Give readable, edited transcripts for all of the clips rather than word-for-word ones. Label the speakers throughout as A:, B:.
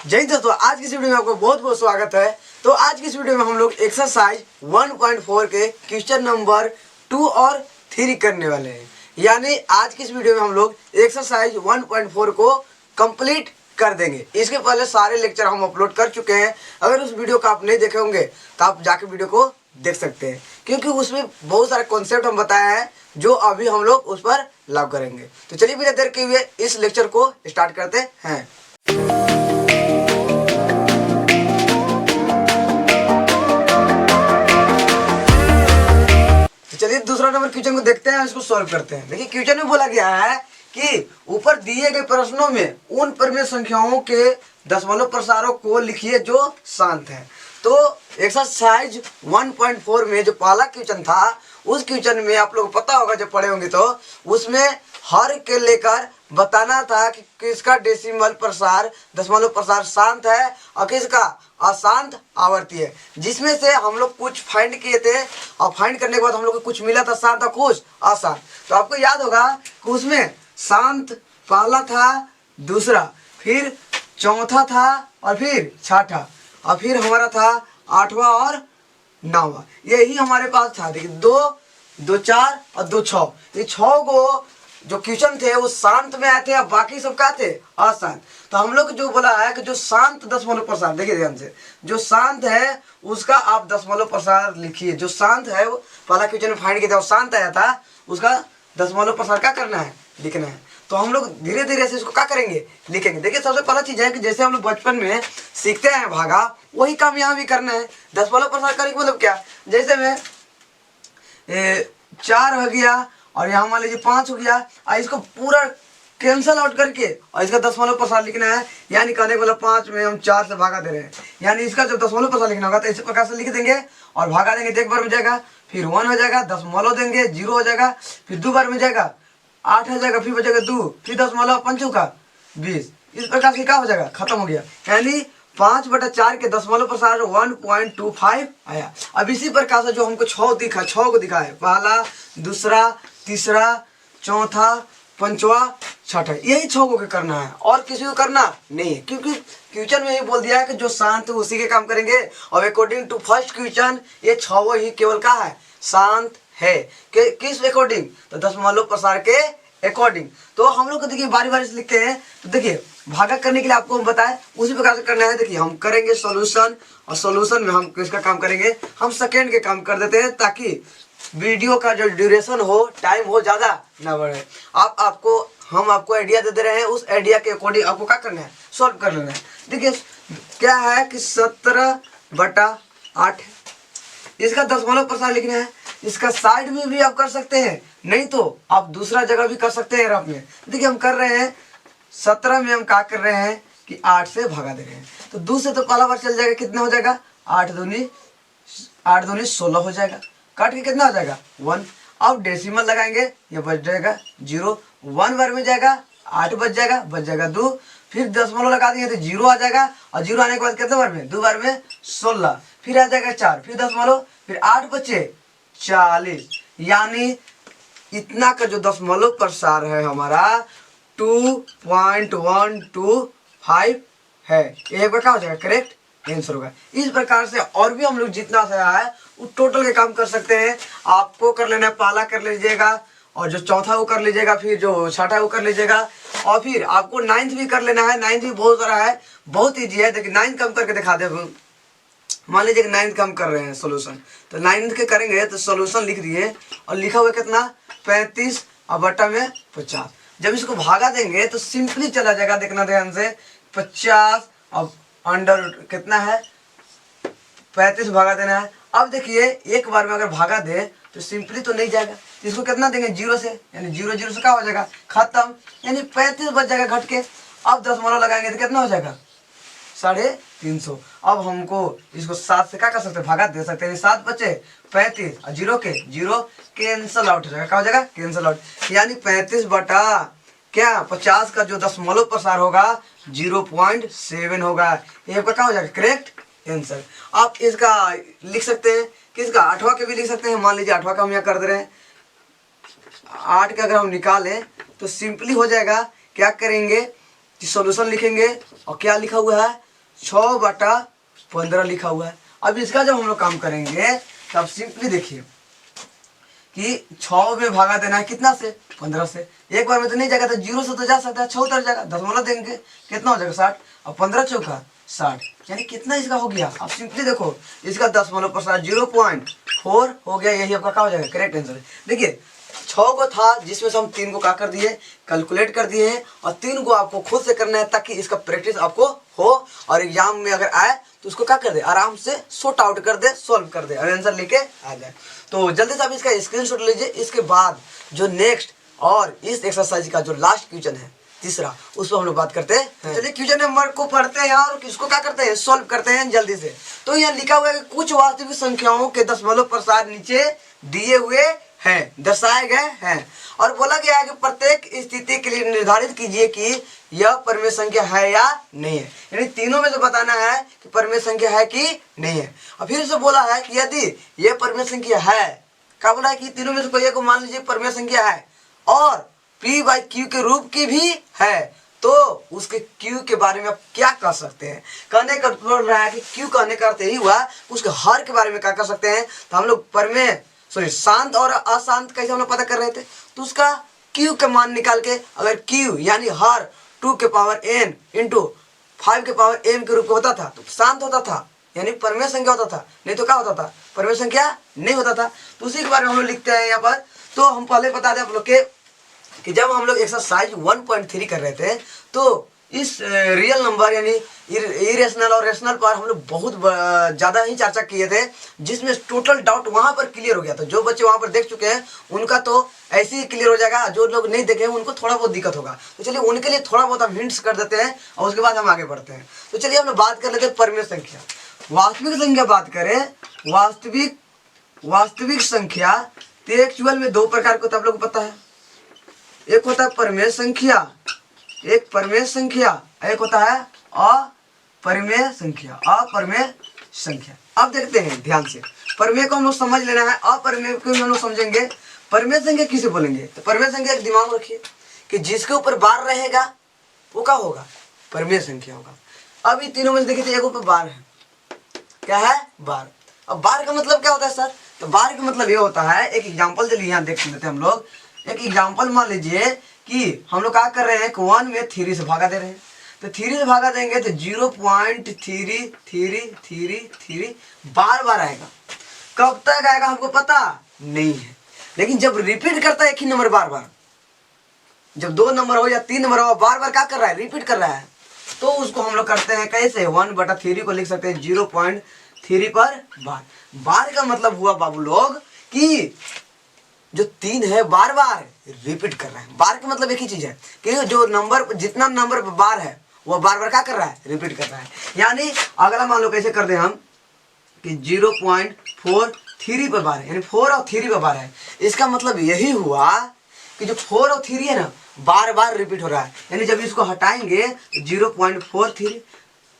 A: जय हिंद दोस्तों, आज की इस वीडियो में आपको बहुत बहुत स्वागत है। तो आज की इस वीडियो में हम लोग एक्सरसाइज 1.4 के क्वेश्चन नंबर 2 और 3 करने वाले हैं। यानी आज की इस वीडियो में हम लोग एक्सरसाइज 1.4 को कंप्लीट कर देंगे। इसके पहले सारे लेक्चर हम अपलोड कर चुके हैं। अगर उस वीडियो को आप नहीं देखे होंगे तो आप जाके वीडियो को देख सकते हैं, क्योंकि उसमें बहुत सारे कॉन्सेप्ट हम बताया है जो अभी हम लोग उस पर लागू करेंगे। तो चलिए बिना देर के हुए इस लेक्चर को स्टार्ट करते हैं। चलिए दूसरा नंबर क्वेश्चन को देखते हैं, इसको सॉल्व करते हैं। देखिए क्वेश्चन में बोला गया है कि ऊपर दिए गए प्रश्नों में उन परिमेय संख्याओं के दशमलव प्रसारों को लिखिए जो शांत है। तो एक्सरसाइज 1.4 में जो पहला क्वेश्चन था, उस क्वेश्चन में आप लोग पता होगा जब पढ़े होंगे तो उसमें हर के लेकर बताना था कि किसका डेसिमल प्रसार दशमलव प्रसार शांत है और किसका अशांत आवर्ती है। जिसमें से हम लोग कुछ फाइंड किए थे और फाइंड करने के बाद हम लोग को कुछ मिला था शांत और कुछ अशांत। तो आपको याद होगा कि उसमें शांत पहला था, दूसरा, फिर चौथा था और फिर छठा और फिर हमारा था आठवां और नौवां। यही हमारे पास था। देखिए दो 4 और 2 6, ये 6 को जो क्वेश्चन थे वो शांत में आए थे और बाकी सब क्या थे अशांत। तो हम लोग जो बोला है कि जो शांत दशमलव प्रसार, देखिए ध्यान से, जो शांत है उसका आप दशमलव प्रसार लिखिए। जो शांत है वो पहला क्वेश्चन में फाइंड किया था, वो शांत आया था, उसका दशमलव प्रसार क्या करना है, लिखना है। तो हम लोग धीरे धीरे से इसको क्या करेंगे, लिखेंगे। देखिए सबसे पहला चीज है कि जैसे हम लोग बचपन में सीखते हैं भागा, वही काम यहाँ भी करना है। दशमलव प्रसार करने का मतलब क्या, जैसे में 4 हो गया और यहाँ मान लीजिए 5 हो गया और इसको पूरा कैंसल आउट करके और इसका दशमलव प्रसार लिखना है। यानी कहने को 5 में हम 4 से भागा दे रहे हैं, यानी इसका जब दशमलव प्रसार लिखना होगा तो इसी प्रकार से लिख देंगे और भागा देंगे तो एक बार में जाएगा, फिर 1 हो जाएगा, दशमलव देंगे 0 हो जाएगा, फिर 2 बार में जाएगा 8 हो जाएगा, फिर बचेगा 2, फिर दशमलव 5 का 20। इस प्रकार से क्या हो जाएगा, खत्म हो गया। यानी 5/4 के दशमलव प्रसार 1.25 आया। अब इसी प्रकार से जो हमको 6 को दिखा है, पहला, दूसरा, तीसरा, चौथा, पांचवा, छठा, यही 6 को करना है और किसी को करना नहीं है, क्योंकि क्वेश्चन में ही बोल दिया है कि जो शांत है उसी के काम करेंगे। और अकॉर्डिंग टू फर्स्ट क्वेश्चन ये 6 ही केवल का है, शांत है। किस अकॉर्डिंग, तो दशमलव प्रसार के अकॉर्डिंग। तो हम लोग को देखिए बारी बारी से लिखते हैं। तो देखिए भागा करने के लिए आपको हम बताएं उसी प्रकार से करना है। देखिए हम करेंगे सॉल्यूशन और सॉल्यूशन में हम किसका काम करेंगे, हम सेकेंड के काम कर देते हैं ताकि वीडियो का जो ड्यूरेशन हो, टाइम हो, ज़्यादा ना बढ़े। हम आपको आइडिया दे रहे हैं, उस आइडिया के अकॉर्डिंग आपको क्या करना है, सॉल्व कर लेना है। देखिए क्या है कि 17/8 इसका दशमलव प्रसार लिखना है। इसका साइड में भी आप कर सकते हैं, नहीं तो आप दूसरा जगह भी कर सकते हैं रफ में। देखिए हम कर रहे हैं 17 में हम क्या कर रहे हैं कि 8 से भगा दे रहे हैं। तो 2 से तो पहला बार चल जाएगा, कितना हो जाएगा, 8 दूनी 16 हो जाएगा, काट के कितना हो जाएगा 1। अब डेसिमल लगाएंगे, ये बच जाएगा 0, 1 बार में जाएगा 8 बच जाएगा 2, फिर दशमलव लगा देंगे तो 0 आ जाएगा और 0 आने के बाद कितने बार में, 2 बार में 16, फिर आ जाएगा 4, फिर दशमलव, फिर 8 बचे 40। यानी इतना का जो दशमलव प्रसार है हमारा 2.125 है। ये क्या हो जाएगा, करेक्ट आंसर होगा। इस प्रकार से और भी हम लोग जितना सा है वो टोटल के काम कर सकते हैं। आपको कर लेना है, पहला कर लीजिएगा और जो चौथा वो कर लीजिएगा, फिर जो छठा वो कर लीजिएगा और फिर आपको 9th भी कर लेना है। 9th भी बहुत सारा है, बहुत ईजी है। देखिए 9th कम करके दिखा दे। मान लीजिए कि 9th कम कर रहे हैं सोल्यूशन, तो 9th के करेंगे तो सोल्यूशन लिख दिए और लिखा हुआ कितना 35 और बटा में 50। जब इसको भागा देंगे तो सिंपली चला जाएगा, देखना ध्यान से, 50 और अंडर कितना है 35 भागा देना है। अब देखिए एक बार में अगर भागा दे तो सिंपली तो नहीं जाएगा, इसको कितना देंगे 0 से, यानी 0 0 से क्या हो जाएगा, खत्म, यानी 35 बच जाएगा घट के। अब दशमलव लगाएंगे तो कितना हो जाएगा 350। अब हमको इसको 7 से क्या कर सकते हैं, भागा दे सकते हैं। 7 बचे 35 और 0 के 0 कैंसल आउट हो जाएगा, क्या हो जाएगा, कैंसल आउट। यानी 35 बटा क्या 50 का जो दशमलव प्रसार होगा 0.7 होगा। ये क्या हो जाएगा, करेक्ट आंसर। आप इसका लिख सकते हैं, किसका, 8वां के भी लिख सकते हैं। मान लीजिए 8वां का हम यहाँ कर दे रहे हैं, 8 का अगर हम निकालें तो सिंपली हो जाएगा। क्या करेंगे कि सॉल्यूशन लिखेंगे और क्या लिखा हुआ है 6/15 लिखा हुआ है। अब इसका जब हम लोग काम करेंगे तब सिंपली देखिए कि 6 में भागा देना है कितना से, 15 से। एक बार में तो नहीं जाएगा, तो 0 से तो जा सकता है, 6 उतर जाएगा, दशमलव देंगे कितना हो जाएगा 60, और 15 चौका 60, यानी कितना इसका हो गया। अब सिंपली देखो इसका दशमलव पर 0.4 हो गया, यही आपका क्या हो जाएगा करेक्ट आंसर। देखिए 6 को था जिसमें से हम 3 को क्या कर दिए, कैलकुलेट कर दिए हैं, और 3 को आपको खुद से करना है ताकि इसका प्रैक्टिस आपको हो, और एग्जाम में अगर आए तो उसको क्या कर दे, आराम से सॉर्ट आउट कर दे, सॉल्व कर दे और आंसर लेके आ जाए। तो जल्दी से आप इसका स्क्रीनशॉट लीजिए। इसके बाद जो नेक्स्ट और इस एक्सरसाइज का जो लास्ट क्वेश्चन है तीसरा, उस पर हम लोग बात करते हैं। चलिए क्वेश्चन नंबर को पढ़ते हैं और किसको क्या करते हैं, सॉल्व करते हैं जल्दी से। तो यहाँ लिखा हुआ है कि कुछ वास्तविक संख्याओं के दशमलव प्रसार नीचे दिए हुए हैं, दर्शाए गए हैं, और बोला गया है कि प्रत्येक स्थिति के लिए निर्धारित कीजिए कि यह परमेय संख्या है या नहीं है। यानी तीनों में से बताना है कि परमेय संख्या है कि नहीं है। और फिर से बोला है कि यदि यह परमेय संख्या है, क्या बोला है कि तीनों में से कोई एक को मान लीजिए परमेय संख्या है और p/q के रूप की भी है, तो उसके q के बारे में आप क्या कह सकते हैं। कहने का बोल रहा है कि q कहने का अर्थ यही हुआ उसके हर के बारे में क्या कर सकते हैं। तो हम लोग परमेय शांत और अशांत कैसे हम लोग पता कर रहे थे, तो उसका q का मान निकाल के, अगर q यानी हर 2 के पावर n इंटू 5 के पावर m के रूप में होता था तो शांत होता था, यानी परमेय संख्या होता था, नहीं तो क्या होता था, परमेय संख्या नहीं होता था। तो उसी के बारे में हम लोग लिखते हैं यहाँ पर। तो हम पहले बता दें आप लोग के कि जब हम लोग एक्सरसाइज 1.3 कर रहे थे तो इस रियल नंबर यानी इरेशनल और रेशनल पर हम लोग बहुत ज़्यादा ही चर्चा किए थे, जिसमें टोटल डाउट वहाँ पर क्लियर हो गया। तो जो बच्चे वहाँ पर देख चुके हैं उनका तो ऐसे ही क्लियर हो जाएगा, जो लोग नहीं देखे हैं उनको थोड़ा बहुत दिक्कत होगा। तो चलिए उनके लिए थोड़ा बहुत हम हिंट्स कर देते हैं और उसके बाद हम आगे बढ़ते हैं। तो चलिए हम लोग बात कर लेते हैं परमेय संख्या। वास्तविक संख्या बात करें, वास्तविक संख्या तो एक्चुअल में 2 प्रकार को आप लोग को पता है। एक होता है परमेय संख्या, एक परमेय संख्या, एक होता है अपरिमेय संख्या, अपरिमेय संख्या। अब देखते हैं ध्यान से, परमेय को हम लोग समझ लेना है, अपरिमेय को हम लोग समझेंगे। परमेय संख्या किसे बोलेंगे, तो परमेय संख्या एक दिमाग रखिए कि जिसके ऊपर बार रहेगा वो क्या होगा, परमेय संख्या होगा। अब ये तीनों में देखिए एक ऊपर बार है, क्या है, बार। अब बार का मतलब क्या होता है सर, तो बार का मतलब ये होता है, एक एग्जाम्पल चलिए यहाँ देख लेते हैं हम लोग। एक एग्जाम्पल मान लीजिए कि हम लोग क्या कर रहे हैं, 1 में 3 से भागा दे रहे हैं, तो 3 से भागा देंगे तो 0.3333 बार बार आएगा। कब तक आएगा हमको पता नहीं है, लेकिन जब रिपीट करता है एक ही नंबर बार बार, जब 2 नंबर हो या 3 नंबर हो, बार बार क्या कर रहा है, रिपीट कर रहा है, तो उसको हम लोग करते हैं कैसे, 1/3 को लिख सकते हैं 0.3 पर बार। बार का मतलब हुआ बाबू लोग कि जो 3 है बार बार रिपीट कर रहा है। बार का मतलब एक ही चीज है कि जो नंबर, जितना नंबर बार है वो बार बार क्या कर रहा है, रिपीट कर रहा है। यानी अगला मान लो कैसे कर दे हम कि 0.43 पर बार है, यानी 4 और 3 पर बार है। इसका मतलब यही हुआ कि जो 4 और 3 है ना बार बार रिपीट हो रहा है, यानी जब इसको हटाएंगे तो 0.43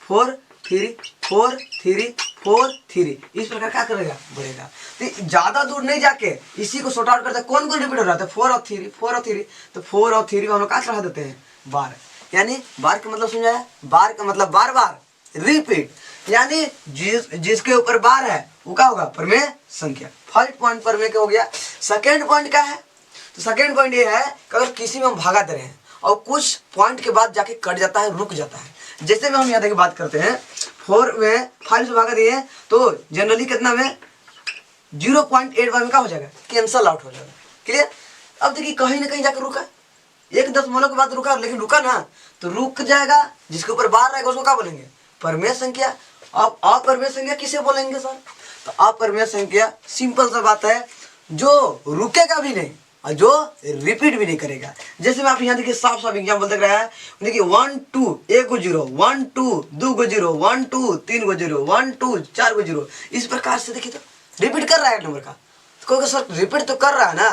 A: 4 3 4 3 4 3 इस प्रकार क्या करेगा, बढ़ेगा। तो ज्यादा दूर नहीं जाके इसी को सॉर्ट आउट करते कौन कौन रिपीट हो रहा था, 4 और 3 4 और 3, तो 4 और 3 को हम लोग क्या चढ़ा देते हैं, बार। यानी बार का मतलब समझाया, बार का मतलब बार बार रिपीट, यानी जिसके ऊपर बार है वो क्या होगा, परमेय संख्या। फर्स्ट पॉइंट परमेय का हो गया। सेकेंड पॉइंट क्या है, तो सेकेंड पॉइंट ये है कि अगर किसी में हम भागा दे रहे हैं और कुछ पॉइंट के बाद जाके कट जाता है, रुक जाता है। जैसे में हम यहाँ देखिए बात करते हैं, 4 में 5 से भागा दिए तो जनरली कितना में 0.8 में क्या हो जाएगा, कैंसल आउट हो जाएगा। क्लियर। अब देखिए कहीं ना कहीं जाकर रुका, 1 दशमलव के बाद रुका, लेकिन रुका ना तो रुक जाएगा, जिसके ऊपर बार रहेगा उसको क्या बोलेंगे, परमेय संख्या। अब अपरमेय संख्या किसे बोलेंगे सर, तो अपरमेय संख्या सिंपल सा बात है, जो रुकेगा भी नहीं और जो रिपीट भी नहीं करेगा। जैसे मैं आप यहाँ देखिए साफ साफ एग्जाम्पल देख रहा है, देखिए 1 2 1 को 0 1 2 2 को 0 1 2 3 को 0 1 2 4 को 0, इस प्रकार से देखिए तो रिपीट कर रहा है नंबर का। तो कोई सर रिपीट तो कर रहा है ना,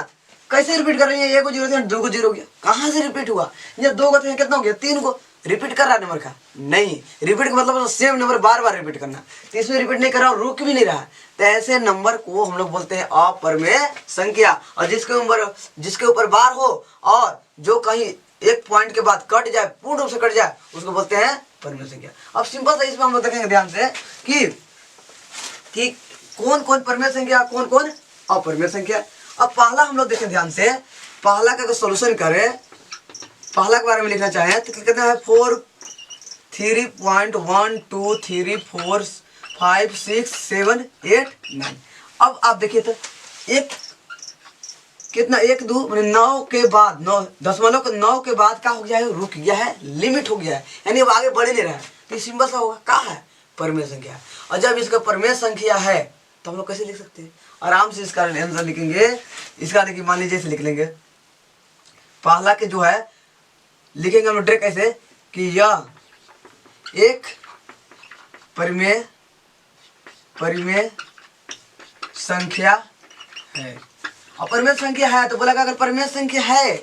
A: कैसे रिपीट कर रही है, 1 को 0 2 को 0 हो गया, कहाँ से रिपीट हुआ, जब 2 को कितना हो गया, 3 को रिपीट कर रहा है नंबर का, नहीं। रिपीट का मतलब सेम नंबर बार बार रिपीट करना, तो इसमें रिपीट नहीं कर रहा और रुक भी नहीं रहा, तो ऐसे नंबर को हम लोग बोलते हैं अपरमेय संख्या। और जिसके ऊपर बार हो और जो कहीं एक पॉइंट के बाद कट जाए, पूर्ण रूप से कट जाए, उसको बोलते हैं परिमेय संख्या। अब सिंपल सा इसमें हम लोग देखेंगे ध्यान से कि कौन कौन परिमेय संख्या, कौन कौन अपरिमेय संख्या। अब पहला हम लोग देखें ध्यान से, पहला का अगर सोल्यूशन करें, पहला के बारे में लिखना चाहें तो कहते हैं 4 3.1 2 3 4 5 6 7 8 9। अब आप देखिए तो एक कितना, 1 2 मैंने 9 के बाद 9 दशमलव के 9 के बाद क्या हो गया है, रुक गया है, लिमिट हो गया है, यानी अब आगे बढ़ ही नहीं रहा है। तो सिंपल सा होगा, क्या है, परिमेय संख्या। और जब इसका परिमेय संख्या है तो हम लोग कैसे लिख सकते हैं, आराम से इसका आंसर लिखेंगे। इसका देखिए मान लीजिए इसे लिख लेंगे, पहला के जो है लिखेंगे हम लोग डायरेक्ट ऐसे कि यह एक परिमेय संख्या है। अपरिमेय संख्या है तो बोला अगर परिमेय संख्या है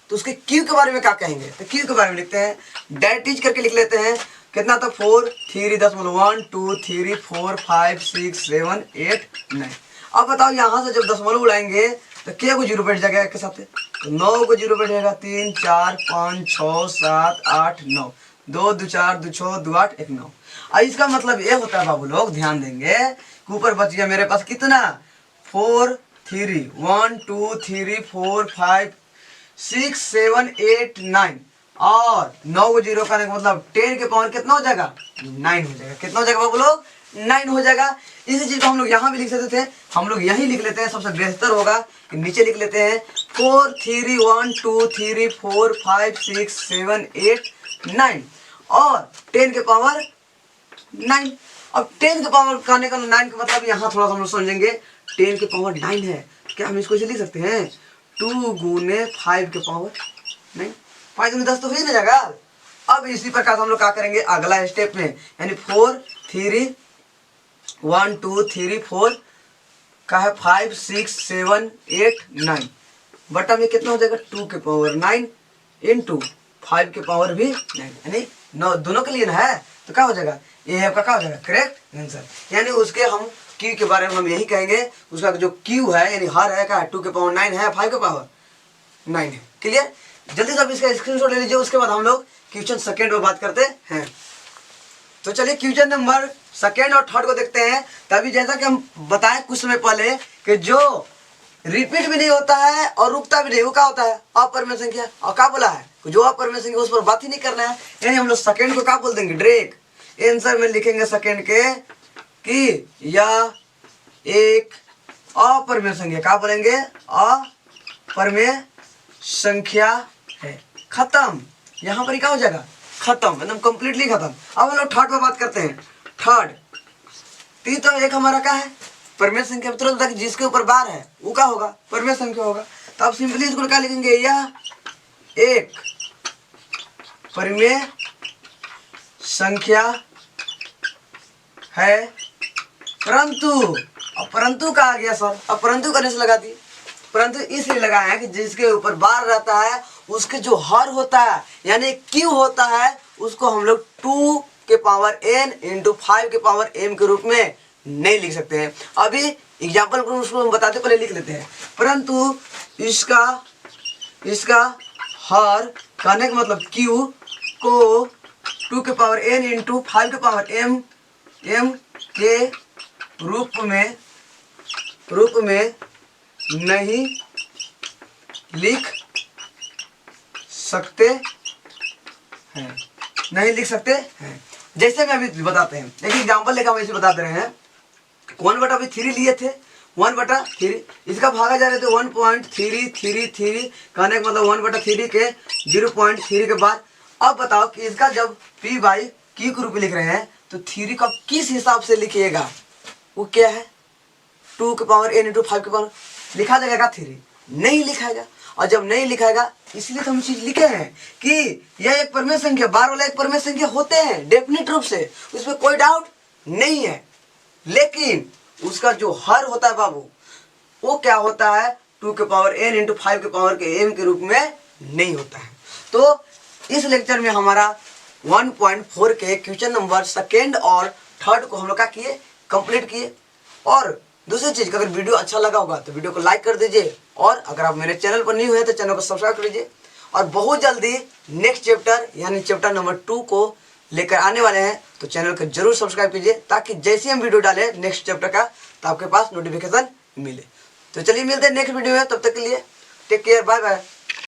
A: तो उसके क्यू के बारे में क्या कहेंगे, तो क्यू के बारे में लिखते हैं, डायरेक्ट करके लिख लेते हैं। कितना था, 4 3.1 2 3 4 5 6 7 8 9। अब बताओ यहाँ से जब दशमलव उड़ाएंगे तो क्या को जीरो बैठ जाएगा एक के साथ, तो 9 को जीरो बैठेगा, 3 4 5 6 7 8 9, 2 2 4 2 6 2 8 1 9। और इसका मतलब ये होता है बाबू लोग ध्यान देंगे कि ऊपर बच गया मेरे पास कितना, 4 3 1 2 3 4 5 6 7 8 9 और 9 को जीरो करने का मतलब 10 के पावर कितना हो जाएगा, 9 हो जाएगा। कितना हो जाएगा बाबू लोग, 9 हो जाएगा। इसी चीज को हम लोग यहाँ भी लिख सकते थे, हम लोग यही लिख लेते हैं, सबसे बेहतर होगा कि नीचे लिख लेते हैं 4 3 1 2 3 4 5 6 7 8 9 और 10 के पावर 9। अब 10 के पावर करने का 9 का मतलब यहाँ थोड़ा सा हम लोग समझेंगे, 10 के पावर 9 है, क्या हम इसको इसे लिख सकते हैं 2 गुने 5 के पावर 9, 5 गुने 10 तो हो ही नहीं जाएगा। अब इसी प्रकार हम लोग क्या करेंगे अगला स्टेप में, यानी 4 3 1 2 3 4 का है 5 6 7 8 9 बटा में कितना हो जाएगा 2 के पावर 9 इंटू 5 के पावर भी 9, यानी 9 दोनों के लिए ना है, तो क्या हो जाएगा, ये आपका क्या हो जाएगा करेक्ट आंसर। यानी उसके हम क्यू के बारे में हम यही कहेंगे, उसका जो क्यू है यानी हर है क्या 2 के पावर 9 है, 5 के पावर 9 है। क्लियर, जल्दी से आप इसका स्क्रीनशॉट ले लीजिए, उसके बाद हम लोग क्वेश्चन सेकंड में बात करते हैं। तो चलिए क्वेश्चन नंबर सेकंड और थर्ड को देखते हैं। तभी जैसा कि हम बताएं कुछ समय पहले कि जो रिपीट भी नहीं होता है और रुकता भी नहीं, वो क्या होता है अपरिमेय संख्या। और क्या बोला है, जो अपरिमेय संख्या उस पर बात ही नहीं करना है, यानी हम लोग सेकंड को क्या बोल देंगे डायरेक्ट आंसर में लिखेंगे सेकंड के कि यह एक अपरिमेय संख्या, क्या बोलेंगे अपरिमेय संख्या है। खत्म, यहाँ पर क्या हो जाएगा खत्म, एकदम कंप्लीटली खत्म। अब हम लोग थर्ड पे बात करते हैं। थर्ड तीन तो एक हमारा क्या है परिमेय संख्या, तुरंत तक जिसके ऊपर बार है वो क्या होगा परिमेय संख्या होगा। तो आप सिंपली इसको क्या लिखेंगे, यह एक परिमेय संख्या है, परंतु अब परंतु का आ गया सर, अब परंतु करने से लगा दी, परंतु इसलिए लगाया है कि जिसके ऊपर बार रहता है उसके जो हर होता है यानी क्यू होता है उसको हम लोग 2 के पावर n इंटू 5 के पावर m के रूप में नहीं लिख सकते हैं। अभी एग्जाम्पल को उसको हम बताते पहले लिख लेते हैं। परंतु इसका हर कहने का मतलब q को 2 के पावर n इंटू 5 के पावर m के रूप में नहीं लिख सकते हैं, नहीं लिख सकते हैं। जैसे मैं अभी बताते हैं, देखिए एग्जांपल लेकर हम ऐसे बता दे रहे हैं। 1/3 लिए थे, 1/3 इसका भागा जा रहे थे 1.333 कहने का मतलब 1/3 के 0.3 के बाद। अब बताओ कि इसका जब p बाई q के रूप में लिख रहे हैं तो 3 का किस हिसाब से लिखिएगा, वो क्या है 2 के पावर n इंटू 5 के पावर लिखा जाएगा 3 नहीं लिखाएगा। और जब नहीं लिखाएगा इसलिए तो हम चीज लिखे हैं कि यह एक परिमेय संख्या, बार वाला एक परिमेय संख्या होते हैं डेफिनेट रूप से, उसमें कोई डाउट नहीं है। लेकिन उसका जो हर होता है बाबू वो क्या होता है 2 के पावर n इंटू 5 के पावर के m के रूप में नहीं होता है। तो इस लेक्चर में हमारा 1.4 के क्वेश्चन नंबर सेकेंड और थर्ड को हम लोग क्या किए कंप्लीट किए। और दूसरी चीज, अगर वीडियो अच्छा लगा होगा तो वीडियो को लाइक कर दीजिए, और अगर आप मेरे चैनल पर न्यू है तो चैनल को सब्सक्राइब कर लीजिए। और बहुत जल्दी नेक्स्ट चैप्टर यानी चैप्टर नंबर 2 को लेकर आने वाले हैं। तो चैनल को जरूर सब्सक्राइब कीजिए ताकि जैसे हम वीडियो डालें नेक्स्ट चैप्टर का तो आपके पास नोटिफिकेशन मिले। तो चलिए मिलते हैं नेक्स्ट वीडियो में, तब तक के लिए टेक केयर, बाय बाय।